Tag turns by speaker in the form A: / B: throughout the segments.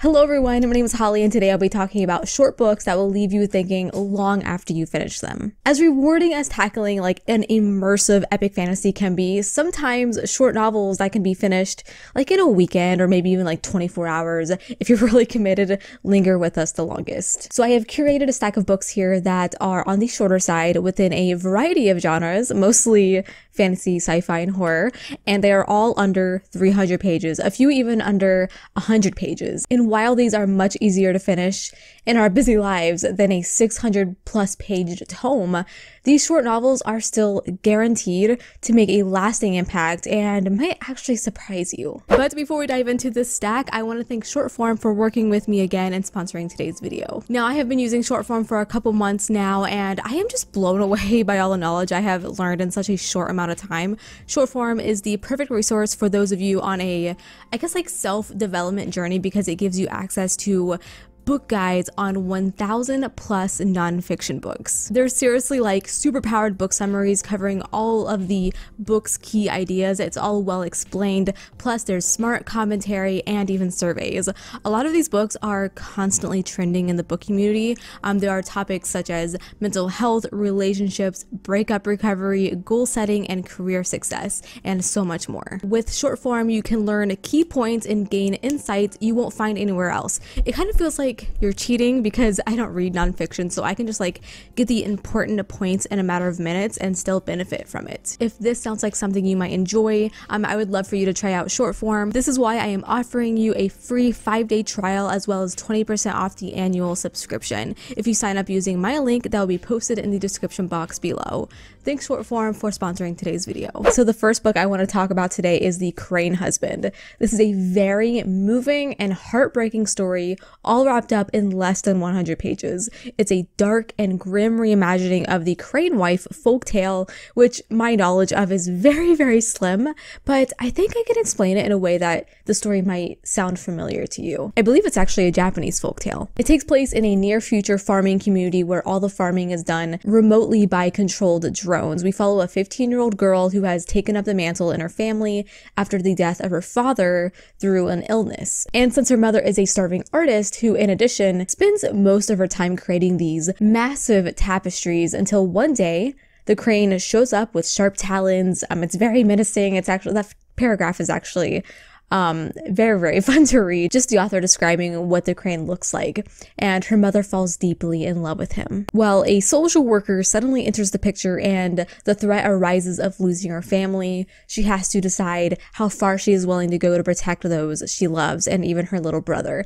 A: Hello everyone, my name is Holly and today I'll be talking about short books that will leave you thinking long after you finish them. As rewarding as tackling like an immersive epic fantasy can be, sometimes short novels that can be finished like in a weekend or maybe even like 24 hours if you're really committed linger with us the longest. So I have curated a stack of books here that are on the shorter side within a variety of genres, mostly fantasy, sci-fi, and horror, and they are all under 300 pages, a few even under 100 pages. And while these are much easier to finish in our busy lives than a 600 plus page tome, these short novels are still guaranteed to make a lasting impact and might actually surprise you. But before we dive into this stack, I want to thank Shortform for working with me again and sponsoring today's video. Now, I have been using Shortform for a couple months now, and I am just blown away by all the knowledge I have learned in such a short amount of time. Shortform is the perfect resource for those of you on a, I guess, like self-development journey because it gives you access to book guides on 1,000 plus nonfiction books. They're seriously like super powered book summaries covering all of the book's key ideas. It's all well explained, plus there's smart commentary and even surveys. A lot of these books are constantly trending in the book community. There are topics such as mental health, relationships, breakup recovery, goal setting, and career success, and so much more. With Shortform, you can learn key points and gain insights you won't find anywhere else. It kind of feels like you're cheating because I don't read nonfiction, so I can just like get the important points in a matter of minutes and still benefit from it. If this sounds like something you might enjoy, I would love for you to try out Shortform. This is why I am offering you a free 5-day trial as well as 20% off the annual subscription if you sign up using my link that will be posted in the description box below. Thanks Shortform for sponsoring today's video. So the first book I want to talk about today is The Crane Husband. This is a very moving and heartbreaking story, all wrapped up in less than 100 pages. It's a dark and grim reimagining of the Crane Wife folktale, which my knowledge of is very, very slim, but I think I can explain it in a way that the story might sound familiar to you. I believe it's actually a Japanese folktale. It takes place in a near future farming community where all the farming is done remotely by controlled drones. We follow a 15-year-old girl who has taken up the mantle in her family after the death of her father through an illness. And since her mother is a starving artist who, in addition, spends most of her time creating these massive tapestries until one day the crane shows up with sharp talons. It's very menacing. It's actually, that paragraph is actually very, very fun to read. Just the author describing what the crane looks like, and her mother falls deeply in love with him. Well, a social worker suddenly enters the picture and the threat arises of losing her family. She has to decide how far she is willing to go to protect those she loves and even her little brother.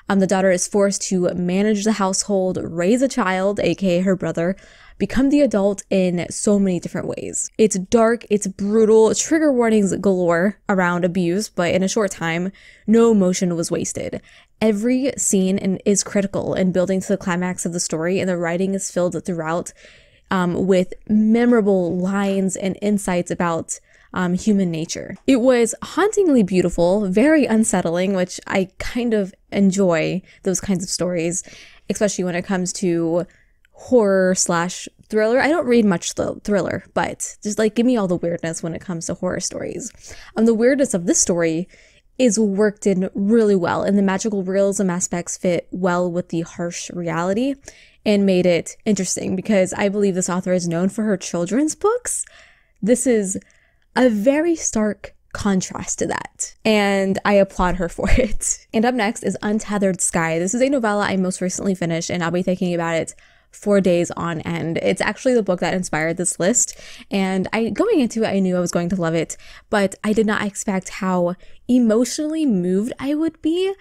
A: The daughter is forced to manage the household, raise a child, aka her brother, become the adult in so many different ways. It's dark, it's brutal, trigger warnings galore around abuse, but in a short time, no emotion was wasted. Every scene is critical in building to the climax of the story, and the writing is filled throughout with memorable lines and insights about human nature. It was hauntingly beautiful, very unsettling, which I kind of enjoy those kinds of stories, especially when it comes to horror slash thriller. I don't read much thriller, but just like give me all the weirdness when it comes to horror stories. The weirdness of this story is worked in really well, and the magical realism aspects fit well with the harsh reality and made it interesting because I believe this author is known for her children's books. This is a very stark contrast to that, and I applaud her for it. And up next is Untethered Sky. This is a novella I most recently finished, and I'll be thinking about it for days on end. It's actually the book that inspired this list, and going into it, I knew I was going to love it, but I did not expect how emotionally moved I would be,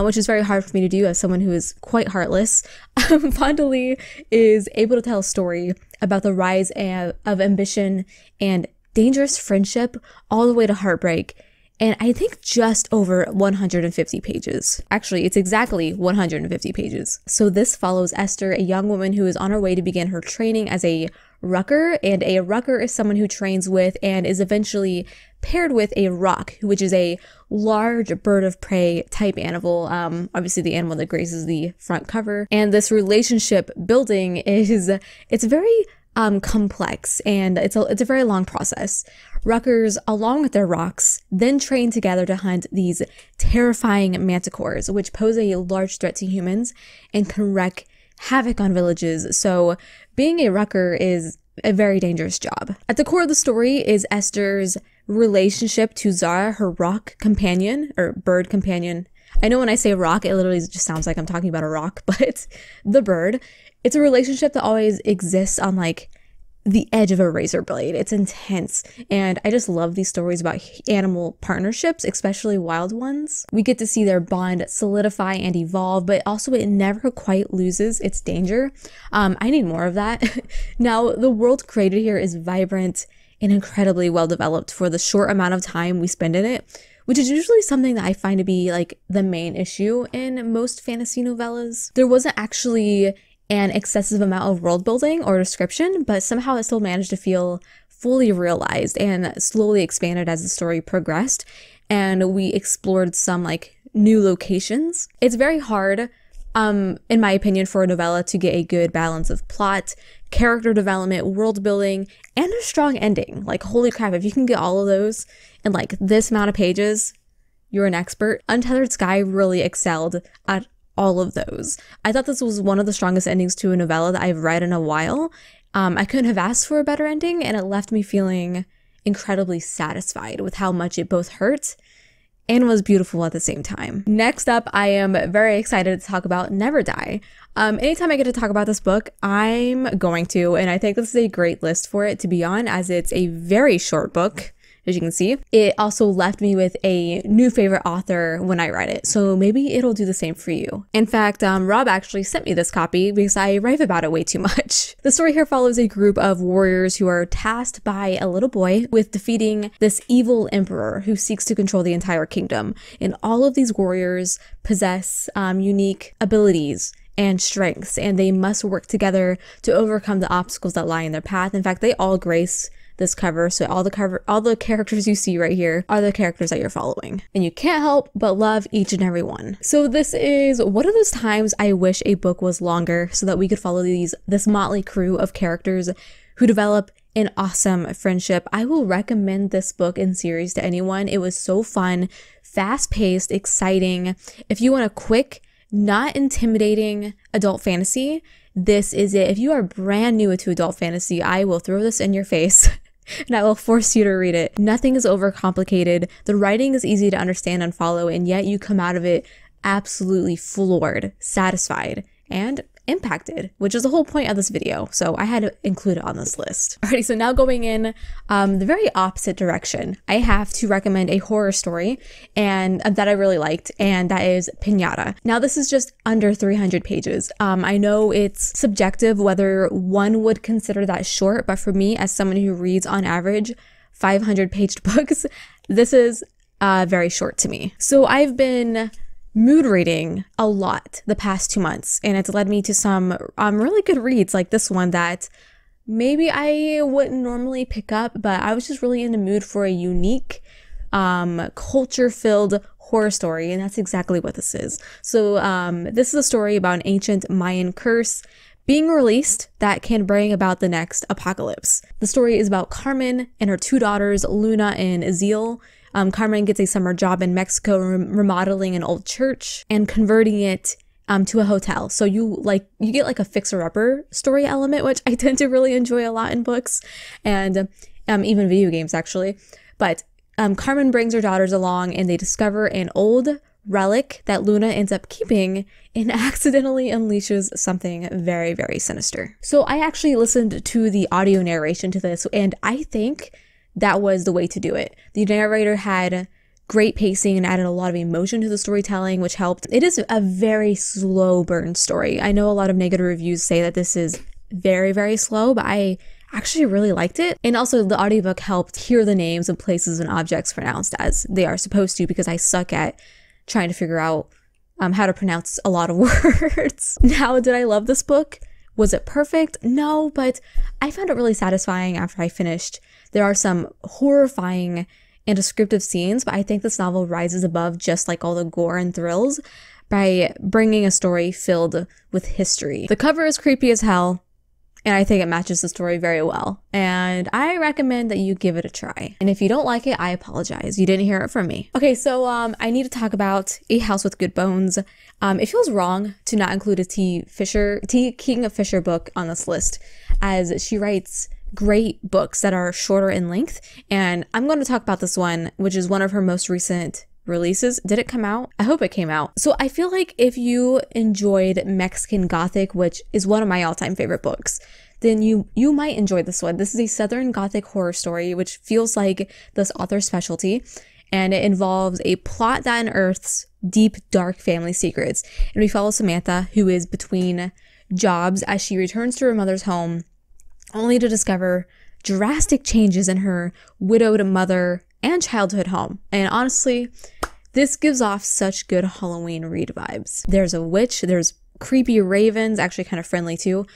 A: which is very hard for me to do as someone who is quite heartless. Fondly is able to tell a story about the rise of ambition and dangerous friendship all the way to heartbreak, and I think just over 150 pages. Actually, it's exactly 150 pages. So this follows Esther, a young woman who is on her way to begin her training as a rucker, and a rucker is someone who trains with and is eventually paired with a rock, which is a large bird of prey type animal, obviously the animal that graces the front cover. And this relationship building it's very complex, and it's a very long process. Ruckers, along with their rocks, then train together to hunt these terrifying manticores, which pose a large threat to humans and can wreak havoc on villages. So being a rucker is a very dangerous job. At the core of the story is Esther's relationship to Zara, her rock companion, or bird companion. I know when I say rock, it literally just sounds like I'm talking about a rock, but the bird. It's a relationship that always exists on like the edge of a razor blade. It's intense. And I just love these stories about animal partnerships, especially wild ones. We get to see their bond solidify and evolve, but also it never quite loses its danger. I need more of that. Now, the world created here is vibrant and incredibly well developed for the short amount of time we spend in it, which is usually something that I find to be like the main issue in most fantasy novellas. There wasn't actually an excessive amount of world building or description, but somehow it still managed to feel fully realized and slowly expanded as the story progressed, and we explored some like new locations. It's very hard, in my opinion, for a novella to get a good balance of plot, character development, world building, and a strong ending. Like, holy crap, if you can get all of those in like this amount of pages, you're an expert. Untethered Sky really excelled at all of those. I thought this was one of the strongest endings to a novella that I've read in a while. I couldn't have asked for a better ending, and it left me feeling incredibly satisfied with how much it both hurt and was beautiful at the same time. Next up, I am very excited to talk about Never Die. Anytime I get to talk about this book, I'm going to, and I think this is a great list for it to be on, as it's a very short book. As you can see, it also left me with a new favorite author when I read it, so maybe it'll do the same for you. In fact, Rob actually sent me this copy because I rave about it way too much. The story here follows a group of warriors who are tasked by a little boy with defeating this evil emperor who seeks to control the entire kingdom. And all of these warriors possess unique abilities and strengths, and they must work together to overcome the obstacles that lie in their path. In fact, they all grace this cover, so all the characters you see right here are the characters that you're following, and you can't help but love each and every one. So this is one of those times I wish a book was longer so that we could follow this motley crew of characters who develop an awesome friendship. I will recommend this book and series to anyone. It was so fun, fast-paced, exciting. If you want a quick, not intimidating adult fantasy, this is it. If you are brand new to adult fantasy, I will throw this in your face and I will force you to read it. Nothing is overcomplicated. The writing is easy to understand and follow, and yet you come out of it absolutely floored, satisfied, and impacted, which is the whole point of this video. So I had to include it on this list. Alrighty, so now going in the very opposite direction, I have to recommend a horror story and that I really liked, and that is Pinata. Now this is just under 300 pages. I know it's subjective whether one would consider that short, but for me, as someone who reads on average 500-paged books, this is very short to me. So I've been mood reading a lot the past 2 months, and it's led me to some really good reads like this one that maybe I wouldn't normally pick up, but I was just really in the mood for a unique culture-filled horror story, and that's exactly what this is. So this is a story about an ancient Mayan curse being released that can bring about the next apocalypse. The story is about Carmen and her 2 daughters, Luna and Azil. Carmen gets a summer job in Mexico remodeling an old church and converting it to a hotel. So you get like a fixer-upper story element, which I tend to really enjoy a lot in books and even video games actually. But Carmen brings her daughters along, and they discover an old relic that Luna ends up keeping and accidentally unleashes something very, very sinister. So I actually listened to the audio narration to this, and I think that was the way to do it. The narrator had great pacing and added a lot of emotion to the storytelling, which helped. It is a very slow burn story. I know a lot of negative reviews say that this is very, very slow, but I actually really liked it. And also the audiobook helped hear the names of places and objects pronounced as they are supposed to, because I suck at trying to figure out how to pronounce a lot of words. Now, did I love this book? Was it perfect? No, but I found it really satisfying after I finished. There are some horrifying and descriptive scenes, but I think this novel rises above just like all the gore and thrills by bringing a story filled with history. The cover is creepy as hell. And I think it matches the story very well. And I recommend that you give it a try. And if you don't like it, I apologize. You didn't hear it from me. Okay, so I need to talk about A House with Good Bones. It feels wrong to not include a T. King of Fisher book on this list, as she writes great books that are shorter in length. And I'm going to talk about this one, which is one of her most recent releases. Did it come out? I hope it came out. So I feel like if you enjoyed Mexican Gothic, which is one of my all-time favorite books, then you might enjoy this one. This is a Southern Gothic horror story, which feels like this author's specialty, and it involves a plot that unearths deep, dark family secrets. And we follow Samantha, who is between jobs as she returns to her mother's home, only to discover drastic changes in her widowed mother and childhood home. And honestly, this gives off such good Halloween read vibes. There's a witch, there's creepy ravens, actually kind of friendly too.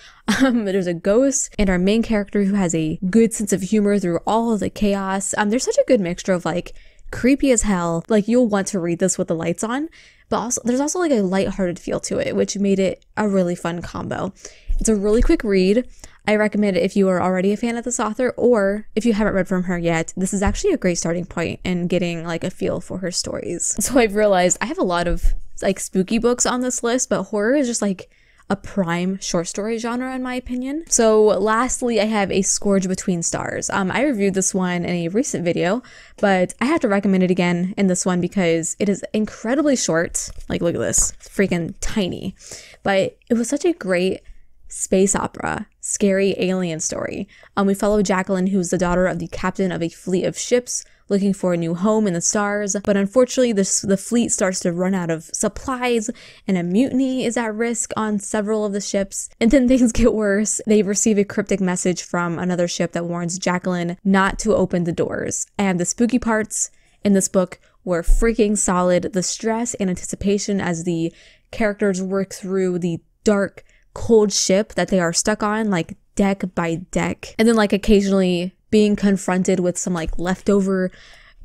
A: There's a ghost, and our main character who has a good sense of humor through all of the chaos. There's such a good mixture of like creepy as hell, like you'll want to read this with the lights on, but also there's also like a lighthearted feel to it, which made it a really fun combo. It's a really quick read. I recommend it if you are already a fan of this author, or if you haven't read from her yet. This is actually a great starting point in getting like a feel for her stories. So I've realized I have a lot of like spooky books on this list, but horror is just like a prime short story genre in my opinion. So lastly, I have A Scourge Between Stars. I reviewed this one in a recent video, but I have to recommend it again in this one because it is incredibly short. Like look at this, it's freaking tiny, but it was such a great space opera, scary alien story. We follow Jacqueline, who's the daughter of the captain of a fleet of ships looking for a new home in the stars, but unfortunately the fleet starts to run out of supplies and a mutiny is at risk on several of the ships. And then things get worse. They receive a cryptic message from another ship that warns Jacqueline not to open the doors. And the spooky parts in this book were freaking solid. The stress and anticipation as the characters work through the dark, cold ship that they are stuck on, like deck by deck, and then like occasionally being confronted with some like leftover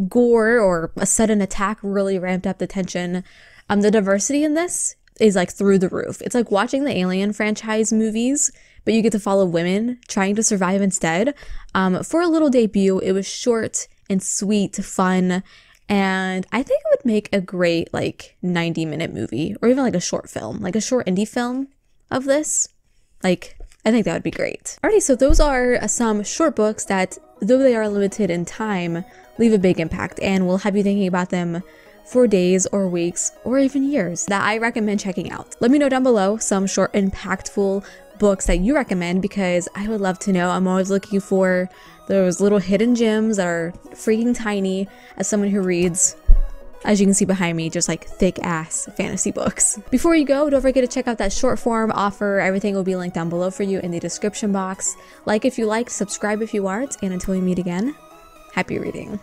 A: gore or a sudden attack really ramped up the tension. The diversity in this is like through the roof. It's like watching the Alien franchise movies, but you get to follow women trying to survive instead. For a little debut, it was short and sweet, fun, and I think it would make a great like 90-minute movie, or even like a short film, like a short indie film of this. Like, I think that would be great. Alrighty, so those are some short books that, though they are limited in time, leave a big impact and will have you thinking about them for days or weeks or even years that I recommend checking out. Let me know down below some short, impactful books that you recommend, because I would love to know. I'm always looking for those little hidden gems that are freaking tiny as someone who reads, as you can see behind me, just like thick ass fantasy books. Before you go, don't forget to check out that short form offer. Everything will be linked down below for you in the description box. Like if you liked, subscribe if you aren't, and until we meet again, happy reading.